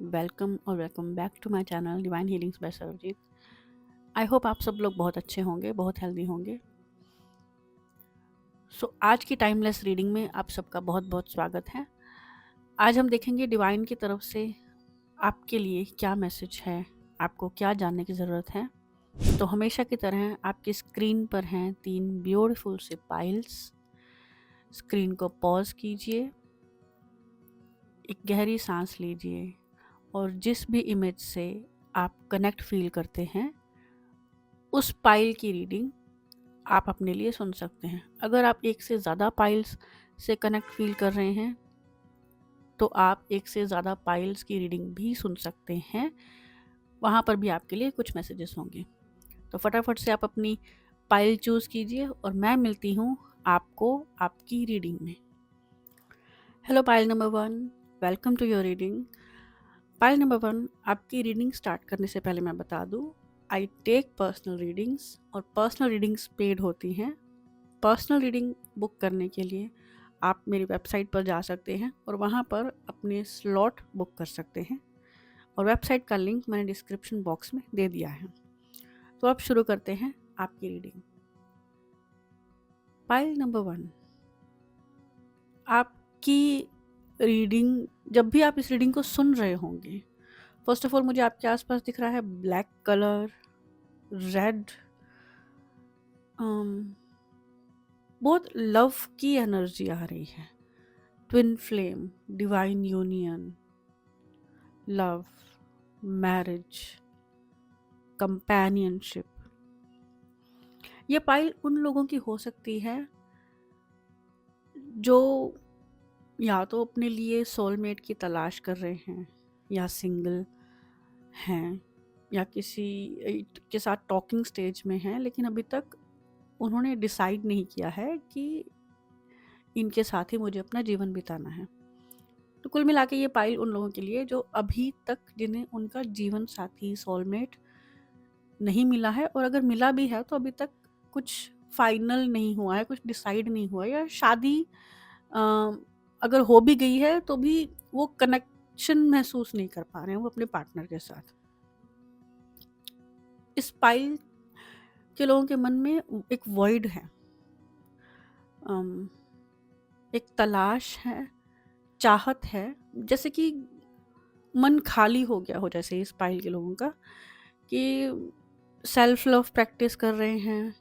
Welcome back to my channel divine healings by Sarvjeet. I hope आप सब लोग बहुत अच्छे होंगे, बहुत हेल्दी होंगे। आज की टाइमलेस रीडिंग में आप सबका बहुत बहुत स्वागत है। आज हम देखेंगे डिवाइन की तरफ से आपके लिए क्या मैसेज है, आपको क्या जानने की ज़रूरत है। तो हमेशा की तरह आपकी स्क्रीन पर हैं 3 ब्यूटीफुल से पाइल्स। स्क्रीन को पॉज कीजिए, एक गहरी सांस लीजिए और जिस भी इमेज से आप कनेक्ट फील करते हैं उस पाइल की रीडिंग आप अपने लिए सुन सकते हैं। अगर आप एक से ज़्यादा पाइल्स से कनेक्ट फील कर रहे हैं तो आप एक से ज़्यादा पाइल्स की रीडिंग भी सुन सकते हैं, वहाँ पर भी आपके लिए कुछ मैसेजेस होंगे। तो फटाफट से आप अपनी पाइल चूज़ कीजिए और मैं मिलती हूँ आपको आपकी रीडिंग में। Hello pile number 1, welcome to your reading. Pile number 1, आपकी रीडिंग स्टार्ट करने से पहले मैं बता दूँ, आई टेक पर्सनल रीडिंग्स और पर्सनल रीडिंग्स पेड होती हैं। पर्सनल रीडिंग बुक करने के लिए आप मेरी वेबसाइट पर जा सकते हैं और वहाँ पर अपने स्लॉट बुक कर सकते हैं और वेबसाइट का लिंक मैंने डिस्क्रिप्शन बॉक्स में दे दिया है। तो अब शुरू करते हैं आपकी रीडिंग। पाइल नंबर 1, आपकी रीडिंग, जब भी आप इस रीडिंग को सुन रहे होंगे, फर्स्ट ऑफ ऑल मुझे आपके आसपास दिख रहा है ब्लैक कलर, रेड, बहुत लव की एनर्जी आ रही है। Twin flame, divine union, love, marriage, companionship. ये पाइल उन लोगों की हो सकती है जो या तो अपने लिए सोलमेट की तलाश कर रहे हैं या सिंगल हैं या किसी के साथ टॉकिंग स्टेज में हैं, लेकिन अभी तक उन्होंने डिसाइड नहीं किया है कि इनके साथ ही मुझे अपना जीवन बिताना है। तो कुल मिला के ये पाइल उन लोगों के लिए जो अभी तक जिन्हें उनका जीवन साथी सोलमेट नहीं मिला है, और अगर मिला भी है तो अभी तक कुछ फाइनल नहीं हुआ है, कुछ डिसाइड नहीं हुआ, या शादी अगर हो भी गई है तो भी वो कनेक्शन महसूस नहीं कर पा रहे हैं वो अपने पार्टनर के साथ। इस पाइल के लोगों के मन में एक वॉइड है, एक तलाश है, चाहत है, जैसे कि मन खाली हो गया हो, जैसे इस पाइल के लोगों का, कि सेल्फ लव प्रैक्टिस कर रहे हैं,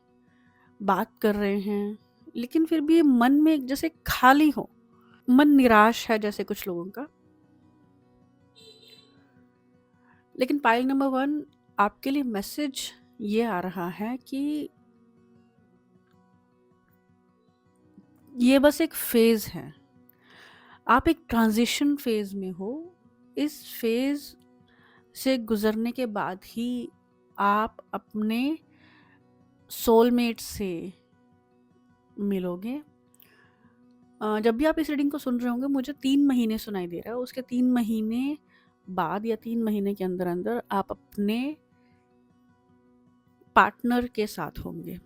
बात कर रहे हैं, लेकिन फिर भी मन में जैसे खाली हो, मन निराश है जैसे कुछ लोगों का। लेकिन पाइल नंबर 1, आपके लिए मैसेज ये आ रहा है कि ये बस एक फेज है, आप एक ट्रांजिशन फेज में हो। इस फेज से गुजरने के बाद ही आप अपने सोलमेट से मिलोगे। जब भी आप इस रीडिंग को सुन रहे होंगे, मुझे 3 महीने सुनाई दे रहा है, उसके 3 महीने बाद या 3 महीने के अंदर अंदर आप अपने पार्टनर के साथ होंगे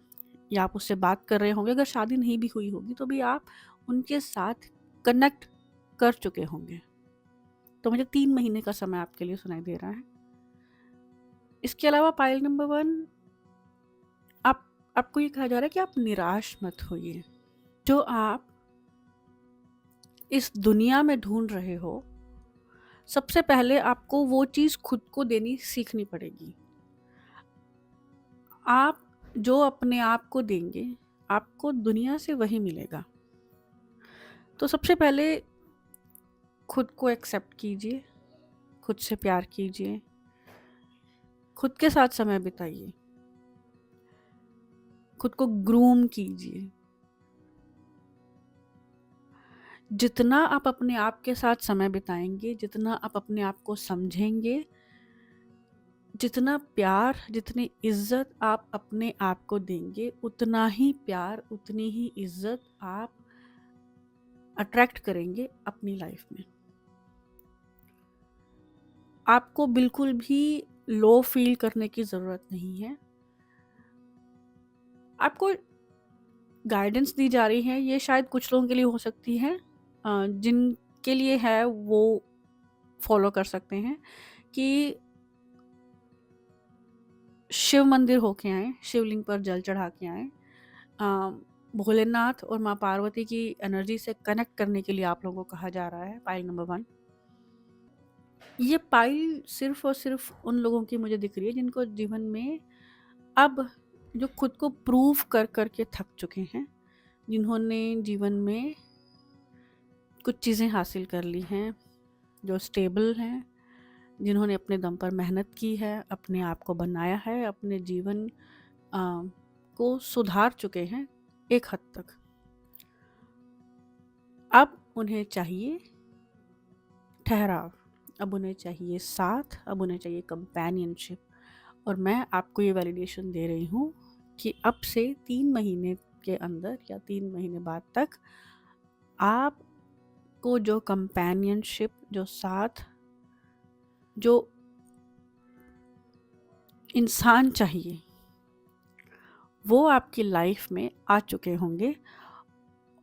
या आप उससे बात कर रहे होंगे। अगर शादी नहीं भी हुई होगी तो भी आप उनके साथ कनेक्ट कर चुके होंगे। तो मुझे 3 महीने का समय आपके लिए सुनाई दे रहा है। इसके अलावा पाइल नंबर 1, आपको ये कहा जा रहा है कि आप निराश मत होइए। जो आप इस दुनिया में ढूंढ रहे हो, सबसे पहले आपको वो चीज़ खुद को देनी सीखनी पड़ेगी। आप जो अपने आप को देंगे, आपको दुनिया से वही मिलेगा। तो सबसे पहले खुद को एक्सेप्ट कीजिए, खुद से प्यार कीजिए, खुद के साथ समय बिताइए, खुद को ग्रूम कीजिए। जितना आप अपने आप के साथ समय बिताएंगे, जितना आप अपने आप को समझेंगे, जितना प्यार, जितनी इज्जत आप अपने आप को देंगे, उतना ही प्यार, उतनी ही इज्जत आप अट्रैक्ट करेंगे अपनी लाइफ में। आपको बिल्कुल भी लो फील करने की ज़रूरत नहीं है। आपको गाइडेंस दी जा रही है, ये शायद कुछ लोगों के लिए हो सकती है, जिनके लिए है वो फॉलो कर सकते हैं कि शिव मंदिर होके आएँ, शिवलिंग पर जल चढ़ा के आएँ। भोलेनाथ और माँ पार्वती की एनर्जी से कनेक्ट करने के लिए आप लोगों को कहा जा रहा है। पाइल नंबर 1, ये पाइल सिर्फ़ और सिर्फ़ उन लोगों की मुझे दिख रही है जिनको जीवन में अब जो खुद को प्रूव कर के थक चुके हैं, जिन्होंने जीवन में कुछ चीज़ें हासिल कर ली हैं, जो स्टेबल हैं, जिन्होंने अपने दम पर मेहनत की है, अपने आप को बनाया है, अपने जीवन को सुधार चुके हैं एक हद तक। अब उन्हें चाहिए ठहराव, अब उन्हें चाहिए साथ, अब उन्हें चाहिए कंपेनियनशिप। और मैं आपको ये वैलिडेशन दे रही हूँ कि अब से 3 महीने के अंदर या 3 महीने बाद तक आपको जो कंपेनियनशिप, जो साथ, जो इंसान चाहिए, वो आपकी लाइफ में आ चुके होंगे।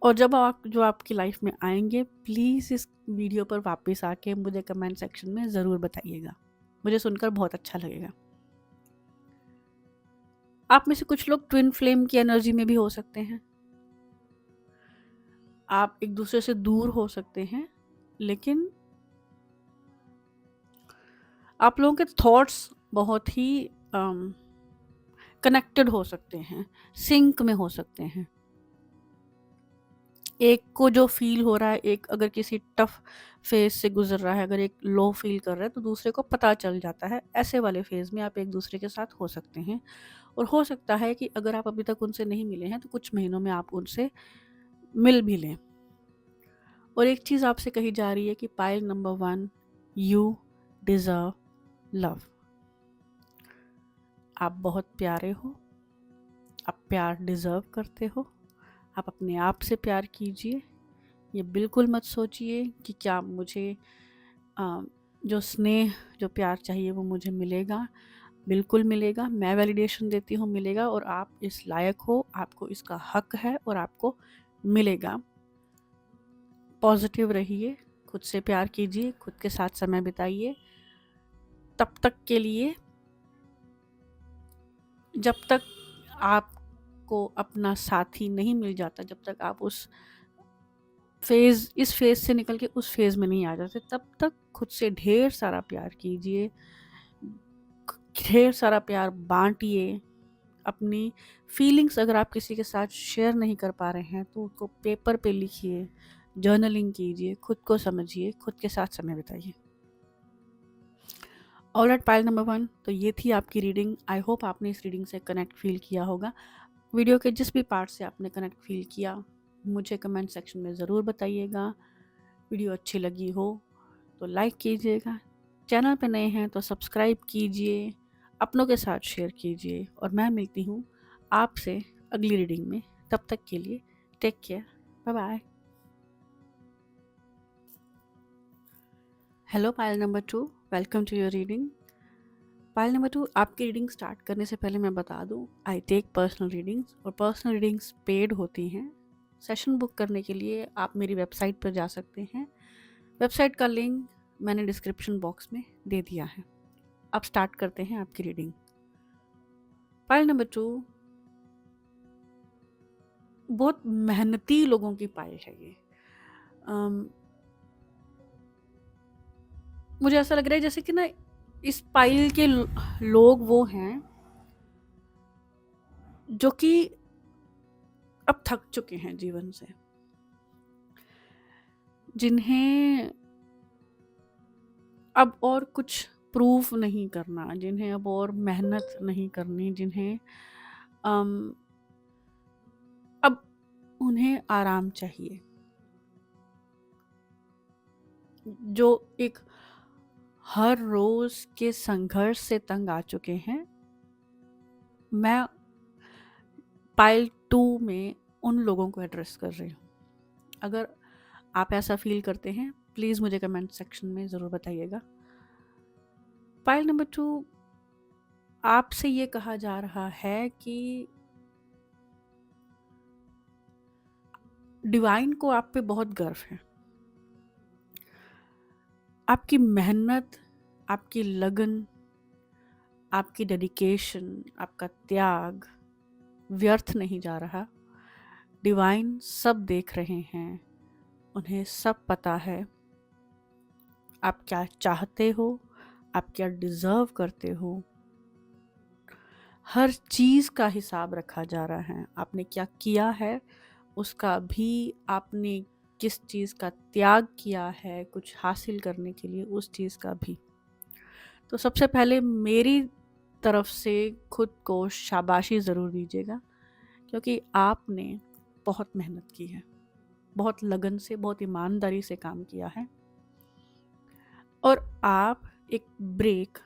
और जब जो आपकी लाइफ में आएंगे, प्लीज़ इस वीडियो पर वापस आके मुझे कमेंट सेक्शन में ज़रूर बताइएगा। मुझे सुनकर बहुत अच्छा लगेगा। आप में से कुछ लोग ट्विन फ्लेम की एनर्जी में भी हो सकते हैं। आप एक दूसरे से दूर हो सकते हैं, लेकिन आप लोगों के थॉट्स बहुत ही कनेक्टेड हो सकते हैं, सिंक में हो सकते हैं। एक को जो फील हो रहा है, एक अगर किसी टफ फेज से गुजर रहा है, अगर एक लो फील कर रहा है, तो दूसरे को पता चल जाता है। ऐसे वाले फेज में आप एक दूसरे के साथ हो सकते हैं। और हो सकता है कि अगर आप अभी तक उनसे नहीं मिले हैं, तो कुछ महीनों में आप उनसे मिल भी लें। और एक चीज़ आपसे कही जा रही है कि pile number 1, you deserve love. आप बहुत प्यारे हो, आप प्यार डिज़र्व करते हो। आप अपने आप से प्यार कीजिए। ये बिल्कुल मत सोचिए कि क्या मुझे जो स्नेह, जो प्यार चाहिए वो मुझे मिलेगा। बिल्कुल मिलेगा, मैं वैलिडेशन देती हूँ, मिलेगा। और आप इस लायक हो, आपको इसका हक है और आपको मिलेगा। पॉजिटिव रहिए, खुद से प्यार कीजिए, खुद के साथ समय बिताइए। तब तक के लिए, जब तक आपको अपना साथी नहीं मिल जाता, जब तक आप इस फेज़ से निकल के उस फेज़ में नहीं आ जाते, तब तक खुद से ढेर सारा प्यार कीजिए, ढेर सारा प्यार बाँटिए। अपनी फीलिंग्स अगर आप किसी के साथ शेयर नहीं कर पा रहे हैं, तो उसको पेपर पे लिखिए, जर्नलिंग कीजिए, खुद को समझिए, खुद के साथ समय बिताइए। ऑलराइट, पाइल नंबर 1, तो ये थी आपकी रीडिंग। आई होप आपने इस रीडिंग से कनेक्ट फील किया होगा। वीडियो के जिस भी पार्ट से आपने कनेक्ट फील किया, मुझे कमेंट सेक्शन में ज़रूर बताइएगा। वीडियो अच्छी लगी हो तो लाइक कीजिएगा, चैनल पे नए हैं तो सब्सक्राइब कीजिए, अपनों के साथ शेयर कीजिए। और मैं मिलती हूँ आपसे अगली रीडिंग में। तब तक के लिए take care, bye bye. Hello pile number 2, welcome to your reading. Pile number 2, आपकी रीडिंग स्टार्ट करने से पहले मैं बता दूं, आई टेक पर्सनल रीडिंग्स, और पर्सनल रीडिंग्स पेड होती हैं। सेशन बुक करने के लिए आप मेरी वेबसाइट पर जा सकते हैं। वेबसाइट का लिंक मैंने डिस्क्रिप्शन बॉक्स में दे दिया है। अब स्टार्ट करते हैं आपकी रीडिंग। पाइल नंबर 2, बहुत मेहनती लोगों की पाइल है ये। मुझे ऐसा लग रहा है जैसे कि ना, इस पाइल के लोग वो हैं जो कि अब थक चुके हैं जीवन से, जिन्हें अब और कुछ प्रूफ नहीं करना, जिन्हें अब और मेहनत नहीं करनी, जिन्हें अब उन्हें आराम चाहिए, जो एक हर रोज के संघर्ष से तंग आ चुके हैं। मैं पाइल 2 में उन लोगों को एड्रेस कर रही हूँ। अगर आप ऐसा फील करते हैं, प्लीज़ मुझे कमेंट सेक्शन में ज़रूर बताइएगा। पाइल नंबर 2, आपसे ये कहा जा रहा है कि डिवाइन को आप पे बहुत गर्व है। आपकी मेहनत, आपकी लगन, आपकी डेडिकेशन, आपका त्याग व्यर्थ नहीं जा रहा। डिवाइन सब देख रहे हैं, उन्हें सब पता है आप क्या चाहते हो, आप क्या डिज़र्व करते हो। हर चीज़ का हिसाब रखा जा रहा है। आपने क्या किया है उसका भी, आपने किस चीज़ का त्याग किया है कुछ हासिल करने के लिए, उस चीज़ का भी। तो सबसे पहले मेरी तरफ से खुद को शाबाशी ज़रूर दीजिएगा, क्योंकि आपने बहुत मेहनत की है, बहुत लगन से, बहुत ईमानदारी से काम किया है, और आप एक ब्रेक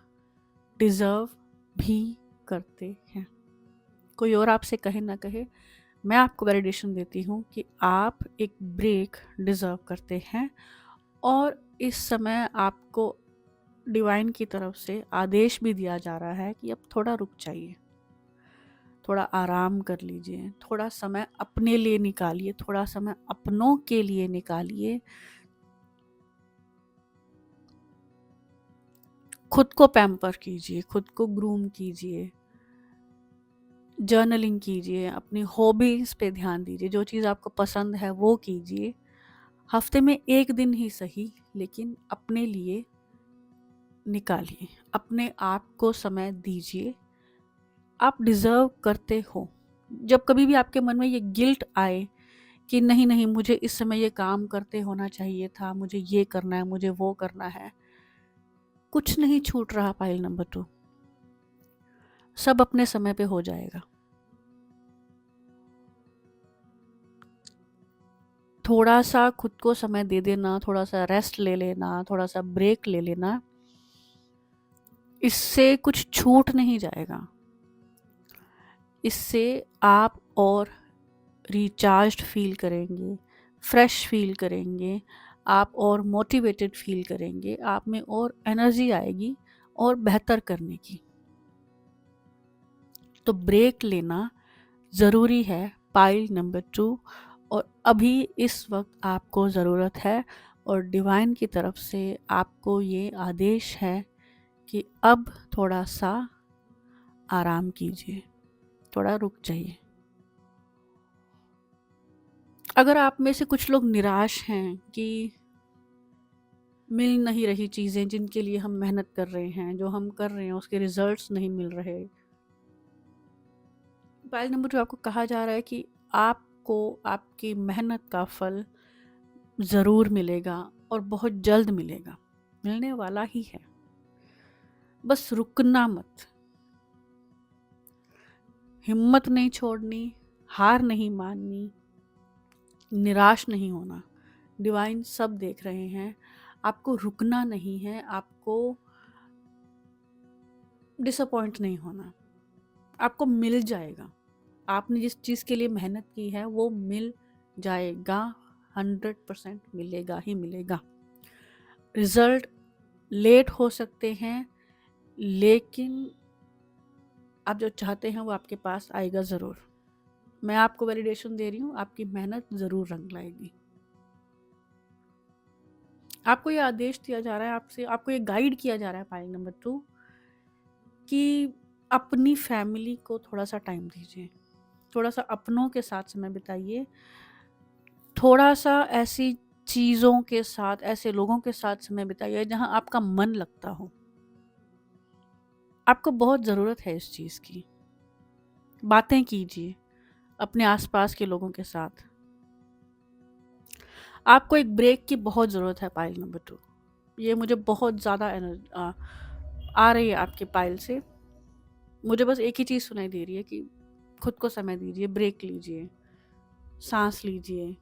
डिज़र्व भी करते हैं। कोई और आपसे कहे ना कहे, मैं आपको वैलिडेशन देती हूँ कि आप एक ब्रेक डिज़र्व करते हैं। और इस समय आपको डिवाइन की तरफ से आदेश भी दिया जा रहा है कि अब थोड़ा रुक जाइए, थोड़ा आराम कर लीजिए, थोड़ा समय अपने लिए निकालिए, थोड़ा समय अपनों के लिए निकालिए। खुद को पैम्पर कीजिए, खुद को ग्रूम कीजिए, जर्नलिंग कीजिए, अपनी हॉबीज़ पे ध्यान दीजिए, जो चीज़ आपको पसंद है वो कीजिए। हफ्ते में एक दिन ही सही, लेकिन अपने लिए निकालिए, अपने आप को समय दीजिए। आप डिज़र्व करते हो। जब कभी भी आपके मन में ये गिल्ट आए कि नहीं नहीं, मुझे इस समय ये काम करते होना चाहिए था, मुझे ये करना है, मुझे वो करना है, कुछ नहीं छूट रहा। पाइल नंबर 2, सब अपने समय पे हो जाएगा। थोड़ा सा खुद को समय दे देना, थोड़ा सा रेस्ट ले लेना, थोड़ा सा ब्रेक ले लेना, इससे कुछ छूट नहीं जाएगा। इससे आप और रिचार्ज्ड फील करेंगे, फ्रेश फील करेंगे, आप और मोटिवेटेड फील करेंगे, आप में और एनर्जी आएगी और बेहतर करने की। तो ब्रेक लेना ज़रूरी है, पाइल नंबर 2। और अभी इस वक्त आपको ज़रूरत है, और डिवाइन की तरफ से आपको ये आदेश है कि अब थोड़ा सा आराम कीजिए, थोड़ा रुक जाइए। अगर आप में से कुछ लोग निराश हैं कि मिल नहीं रही चीज़ें जिनके लिए हम मेहनत कर रहे हैं, जो हम कर रहे हैं उसके रिजल्ट्स नहीं मिल रहे, पाइल नंबर 2 आपको कहा जा रहा है कि आपको आपकी मेहनत का फल ज़रूर मिलेगा, और बहुत जल्द मिलेगा, मिलने वाला ही है। बस रुकना मत, हिम्मत नहीं छोड़नी, हार नहीं माननी, निराश नहीं होना। डिवाइन सब देख रहे हैं, आपको रुकना नहीं है, आपको डिसअपॉइंट नहीं होना, आपको मिल जाएगा। आपने जिस चीज़ के लिए मेहनत की है वो मिल जाएगा, 100% मिलेगा ही मिलेगा। रिजल्ट लेट हो सकते हैं, लेकिन आप जो चाहते हैं वो आपके पास आएगा ज़रूर। मैं आपको वैलिडेशन दे रही हूँ, आपकी मेहनत ज़रूर रंग लाएगी। आपको ये आदेश दिया जा रहा है, आपको ये गाइड किया जा रहा है पाइल नंबर 2 कि अपनी फैमिली को थोड़ा सा टाइम दीजिए, थोड़ा सा अपनों के साथ समय बिताइए, थोड़ा सा ऐसी चीज़ों के साथ, ऐसे लोगों के साथ समय बिताइए जहाँ आपका मन लगता हो। आपको बहुत ज़रूरत है इस चीज़ की। बातें कीजिए अपने आसपास के लोगों के साथ। आपको एक ब्रेक की बहुत ज़रूरत है पाइल नंबर 2। ये मुझे बहुत ज़्यादा आ रही है आपके पाइल से। मुझे बस एक ही चीज़ सुनाई दे रही है कि खुद को समय दीजिए, ब्रेक लीजिए, सांस लीजिए।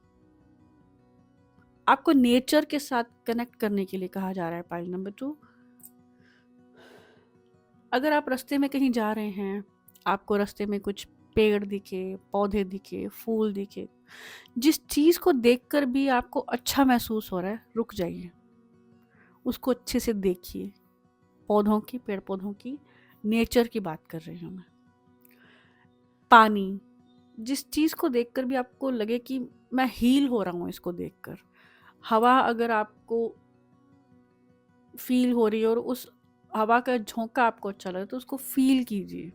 आपको नेचर के साथ कनेक्ट करने के लिए कहा जा रहा है पाइल नंबर 2। अगर आप रास्ते में कहीं जा रहे हैं, आपको रास्ते में कुछ पेड़ दिखे, पौधे दिखे, फूल दिखे, जिस चीज़ को देखकर भी आपको अच्छा महसूस हो रहा है, रुक जाइए, उसको अच्छे से देखिए। पौधों की, पेड़ पौधों की, नेचर की बात कर रही हूँ मैं। पानी, जिस चीज़ को देखकर भी आपको लगे कि मैं हील हो रहा हूँ इसको देखकर। हवा, अगर आपको फील हो रही है और उस हवा का झोंका आपको अच्छा लग रहा है, तो उसको फील कीजिए।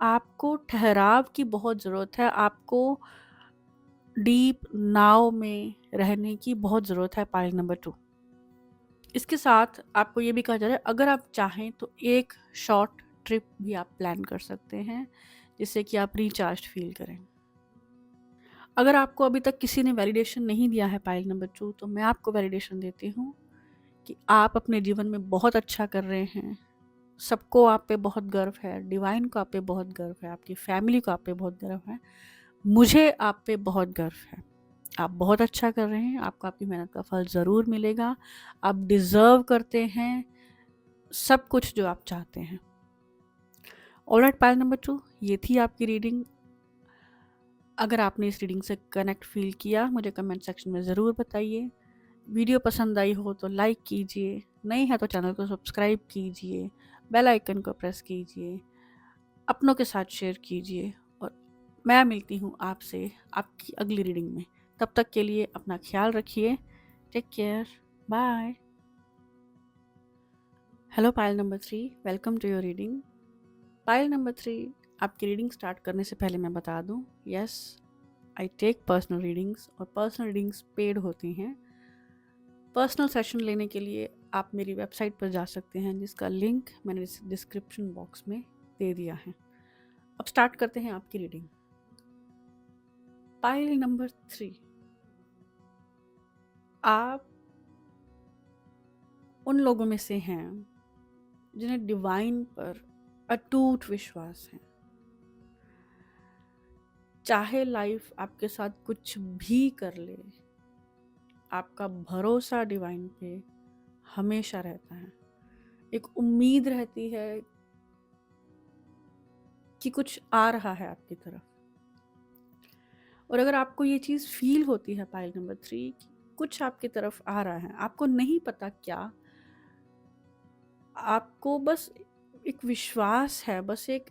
आपको ठहराव की बहुत ज़रूरत है, आपको डीप नाव में रहने की बहुत ज़रूरत है। पाइल नंबर 2, इसके साथ आपको ये भी कहा जा रहा है, अगर आप चाहें तो एक शॉर्ट ट्रिप भी आप प्लान कर सकते हैं, जिससे कि आप रिचार्ज फील करें। अगर आपको अभी तक किसी ने वैलिडेशन नहीं दिया है पाइल नंबर 2, तो मैं आपको वैलिडेशन देती हूँ कि आप अपने जीवन में बहुत अच्छा कर रहे हैं। सबको आप पे बहुत गर्व है, डिवाइन को आप पे बहुत गर्व है, आपकी फैमिली को आप पे बहुत गर्व है, मुझे आप पे बहुत गर्व है। आप बहुत अच्छा कर रहे हैं, आपको आपकी मेहनत का फल ज़रूर मिलेगा। आप डिज़र्व करते हैं सब कुछ जो आप चाहते हैं। ऑलराइट, पाइल नंबर 2, ये थी आपकी रीडिंग। अगर आपने इस रीडिंग से कनेक्ट फील किया, मुझे कमेंट सेक्शन में ज़रूर बताइए। वीडियो पसंद आई हो तो लाइक कीजिए, नहीं है तो चैनल को सब्सक्राइब कीजिए, बेल आइकन को प्रेस कीजिए, अपनों के साथ शेयर कीजिए, और मैं मिलती हूँ आपसे आपकी अगली रीडिंग में। तब तक के लिए अपना ख्याल रखिए। Take care, bye. Hello pile number 3, welcome to your reading. Pile number 3, आपकी रीडिंग स्टार्ट करने से पहले मैं बता दूं, yes, I take personal readings, और पर्सनल रीडिंग्स पेड होती हैं। पर्सनल सेशन लेने के लिए आप मेरी वेबसाइट पर जा सकते हैं, जिसका लिंक मैंने डिस्क्रिप्शन बॉक्स में दे दिया है। अब स्टार्ट करते हैं आपकी रीडिंग। पाइल नंबर 3, आप उन लोगों में से हैं जिन्हें डिवाइन पर अटूट विश्वास है। चाहे लाइफ आपके साथ कुछ भी कर ले, आपका भरोसा डिवाइन पे हमेशा रहता है। एक उम्मीद रहती है कि कुछ आ रहा है आपकी तरफ। और अगर आपको ये चीज़ फील होती है पाइल नंबर 3, कि कुछ आपकी तरफ आ रहा है, आपको नहीं पता क्या, आपको बस एक विश्वास है, बस एक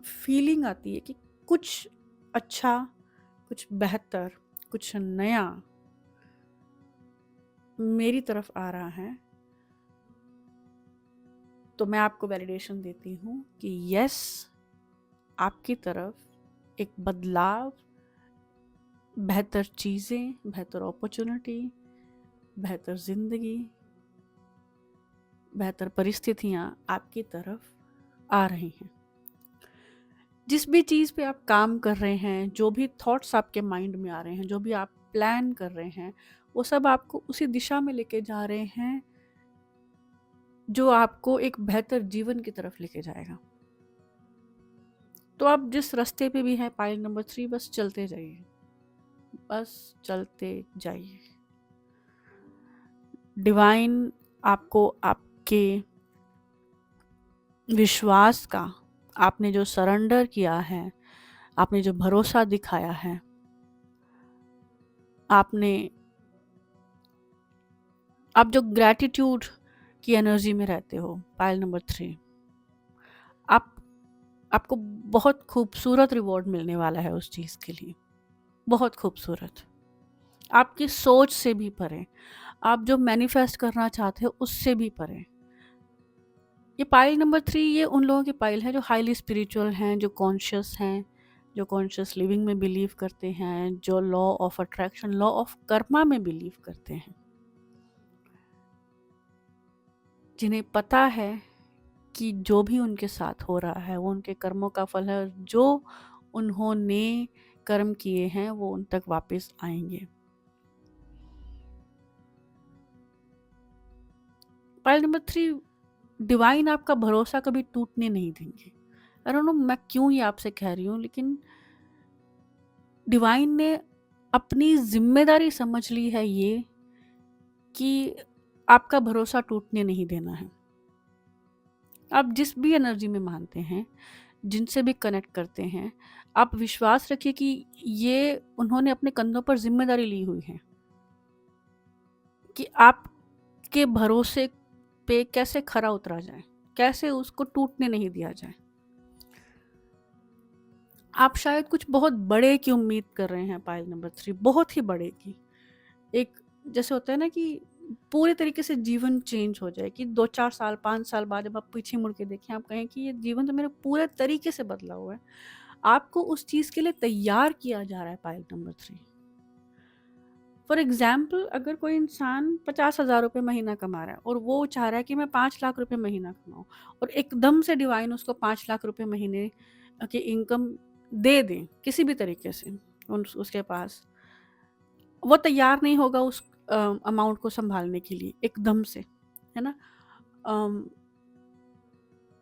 फीलिंग आती है कि कुछ अच्छा, कुछ बेहतर, कुछ नया मेरी तरफ आ रहा है, तो मैं आपको वैलिडेशन देती हूँ कि यस, आपकी तरफ एक बदलाव, बेहतर चीज़ें, बेहतर अपॉर्चुनिटी, बेहतर ज़िंदगी, बेहतर परिस्थितियाँ आपकी तरफ आ रही हैं। जिस भी चीज़ पे आप काम कर रहे हैं, जो भी थॉट्स आपके माइंड में आ रहे हैं, जो भी आप प्लान कर रहे हैं, वो सब आपको उसी दिशा में लेके जा रहे हैं जो आपको एक बेहतर जीवन की तरफ लेके जाएगा। तो आप जिस रास्ते पे भी हैं पाइल नंबर 3, बस चलते जाइए, बस चलते जाइए। डिवाइन आपको आपके विश्वास का, आपने जो सरेंडर किया है, आपने जो भरोसा दिखाया है, आप जो ग्रैटिट्यूड की एनर्जी में रहते हो पाइल नंबर 3, आपको बहुत खूबसूरत रिवॉर्ड मिलने वाला है उस चीज़ के लिए, बहुत खूबसूरत, आपकी सोच से भी परे, आप जो मैनिफेस्ट करना चाहते हो उससे भी परे। ये पाइल नंबर 3, ये उन लोगों की पाइल है जो हाईली स्पिरिचुअल हैं, जो कॉन्शियस हैं, जो कॉन्शियस लिविंग में बिलीव करते हैं, जो law of attraction, law of Karma में बिलीव करते हैं, जिन्हें पता है कि जो भी उनके साथ हो रहा है वो उनके कर्मों का फल है, और जो उन्होंने कर्म किए हैं वो उन तक वापस आएंगे। पाइल नंबर 3, डिवाइन आपका भरोसा कभी टूटने नहीं देंगे। आई डोंट नो मैं क्यों ये आपसे कह रही हूँ, लेकिन डिवाइन ने अपनी जिम्मेदारी समझ ली है ये, कि आपका भरोसा टूटने नहीं देना है। आप जिस भी एनर्जी में मानते हैं, जिनसे भी कनेक्ट करते हैं, आप विश्वास रखिए कि ये उन्होंने अपने कंधों पर जिम्मेदारी ली हुई है कि आपके भरोसे पे कैसे खरा उतरा जाए, कैसे उसको टूटने नहीं दिया जाए। आप शायद कुछ बहुत बड़े की उम्मीद कर रहे हैं पाइल नंबर 3, बहुत ही बड़े की। एक जैसे होता है ना कि पूरे तरीके से जीवन चेंज हो जाए कि 2-4 साल, 5 साल बाद जब आप पीछे मुड़ के देखें, आप कहें कि ये जीवन तो मेरा पूरे तरीके से बदला हुआ है। आपको उस चीज़ के लिए तैयार किया जा रहा है। पॉइंट नंबर 3, फॉर एग्ज़ाम्पल अगर कोई इंसान 50,000 रुपए महीना कमा रहा है और वो चाह रहा है कि मैं 5 लाख रुपए महीना कमाऊँ और एकदम से डिवाइन उसको 5 लाख रुपए महीने की इनकम दे दें किसी भी तरीके से उसके पास, वो तैयार नहीं होगा उस अमाउंट को सँभालने के लिए एकदम से, है ना? अम,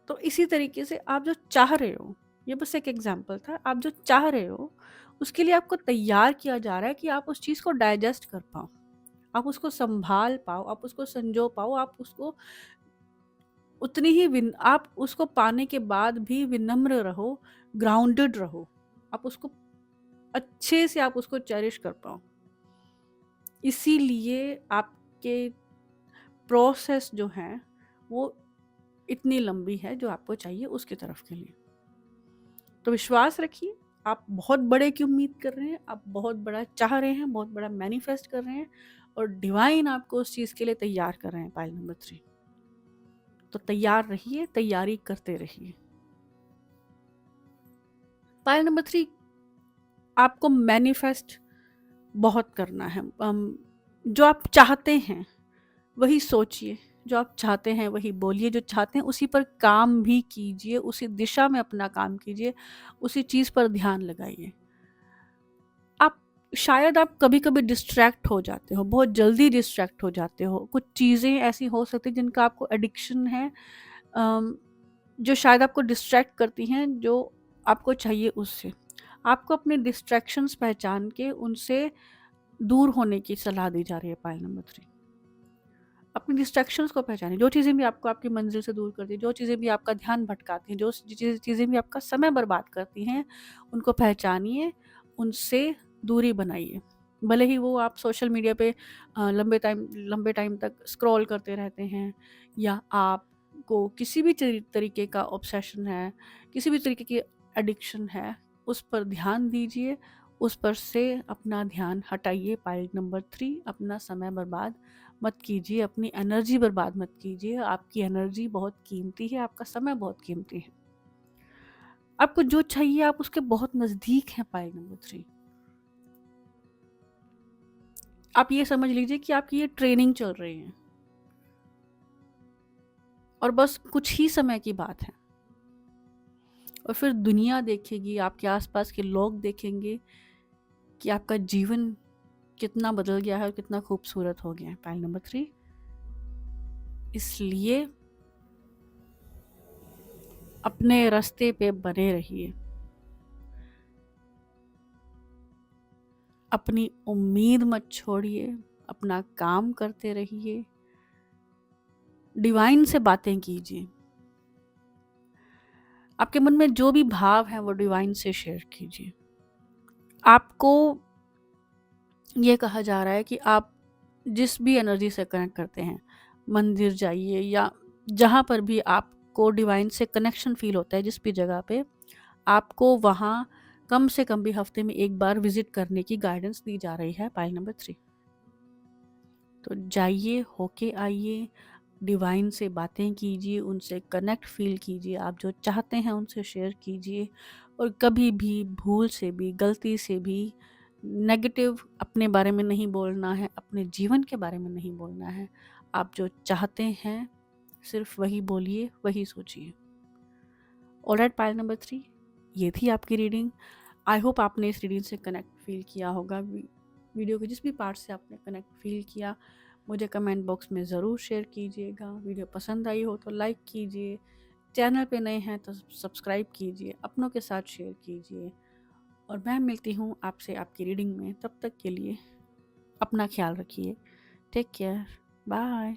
तो इसी तरीके से आप जो चाह रहे हो, ये बस एक एग्ज़ाम्पल था, आप जो चाह रहे हो, उसके लिए आपको तैयार किया जा रहा है कि आप उस चीज़ को डाइजेस्ट कर पाओ, आप उसको सँभाल पाओ, आप उसको संजो पाओ, आप उसको उतनी ही आप उसको पाने के बाद भी विनम्र रहो, ग्राउंडेड रहो, आप उसको अच्छे से आप उसको चेरिश कर पाओ। इसीलिए आपके प्रोसेस जो हैं, वो इतनी लंबी है जो आपको चाहिए उसकी तरफ के लिए। तो विश्वास रखिए, आप बहुत बड़े की उम्मीद कर रहे हैं, आप बहुत बड़ा चाह रहे हैं, बहुत बड़ा मैनिफेस्ट कर रहे हैं और डिवाइन आपको उस चीज़ के लिए तैयार कर रहे हैं। पाइल नंबर 3, तो तैयार रहिए, तैयारी करते रहिए। पाइल नंबर 3, आपको मैनिफेस्ट बहुत करना है। जो आप चाहते हैं वही सोचिए, जो आप चाहते हैं वही बोलिए, जो चाहते हैं उसी पर काम भी कीजिए, उसी दिशा में अपना काम कीजिए, उसी चीज़ पर ध्यान लगाइए। शायद आप कभी-कभी डिस्ट्रैक्ट हो जाते हो, बहुत जल्दी डिस्ट्रैक्ट हो जाते हो। कुछ चीज़ें ऐसी हो सकती हैं जिनका आपको एडिक्शन है, जो शायद आपको डिस्ट्रैक्ट करती हैं जो आपको चाहिए उससे। आपको अपने डिस्ट्रैक्शंस पहचान के उनसे दूर होने की सलाह दी जा रही है। पॉइंट नंबर 3, अपनी डिस्ट्रैक्शंस को पहचानिए। जो चीज़ें भी आपको आपकी मंज़िल से दूर करती हैं, जो चीज़ें भी आपका ध्यान भटकाती हैं, जो चीज़ें भी आपका समय बर्बाद करती हैं, उनको पहचानिए, उनसे दूरी बनाइए। भले ही वो आप सोशल मीडिया पे लंबे टाइम तक स्क्रॉल करते रहते हैं, या आपको किसी भी तरीके का ऑब्सेशन है, किसी भी तरीके की एडिक्शन है, उस पर ध्यान दीजिए, उस पर से अपना ध्यान हटाइए। पॉइंट नंबर 3, अपना समय बर्बाद मत कीजिए, अपनी एनर्जी बर्बाद मत कीजिए। आपकी एनर्जी बहुत कीमती है, आपका समय बहुत कीमती है। आपको जो चाहिए आप उसके बहुत नज़दीक हैं। पॉइंट नंबर 3, आप ये समझ लीजिए कि आपकी ये ट्रेनिंग चल रही है और बस कुछ ही समय की बात है और फिर दुनिया देखेगी, आपके आसपास के लोग देखेंगे कि आपका जीवन कितना बदल गया है और कितना खूबसूरत हो गया है। पॉइंट नंबर 3, इसलिए अपने रास्ते पे बने रहिए, अपनी उम्मीद मत छोड़िए, अपना काम करते रहिए, डिवाइन से बातें कीजिए। आपके मन में जो भी भाव है वो डिवाइन से शेयर कीजिए। आपको ये कहा जा रहा है कि आप जिस भी एनर्जी से कनेक्ट करते हैं, मंदिर जाइए या जहाँ पर भी आपको डिवाइन से कनेक्शन फील होता है, जिस भी जगह पे, आपको वहाँ कम से कम भी हफ्ते में एक बार विजिट करने की गाइडेंस दी जा रही है। पाइल नंबर 3, तो जाइए, होके आइए, डिवाइन से बातें कीजिए, उनसे कनेक्ट फील कीजिए, आप जो चाहते हैं उनसे शेयर कीजिए और कभी भी भूल से भी, गलती से भी नेगेटिव अपने बारे में नहीं बोलना है, अपने जीवन के बारे में नहीं बोलना है। आप जो चाहते हैं सिर्फ वही बोलिए, वही सोचिए। ऑलराइट, पाइल नंबर 3, ये थी आपकी रीडिंग। आई होप आपने इस रीडिंग से कनेक्ट फील किया होगा। वीडियो के जिस भी पार्ट से आपने कनेक्ट फील किया, मुझे कमेंट बॉक्स में ज़रूर शेयर कीजिएगा। वीडियो पसंद आई हो तो लाइक कीजिए, चैनल पे नए हैं तो सब्सक्राइब कीजिए, अपनों के साथ शेयर कीजिए और मैं मिलती हूँ आपसे आपकी रीडिंग में। तब तक के लिए अपना ख्याल रखिए। Take care, bye.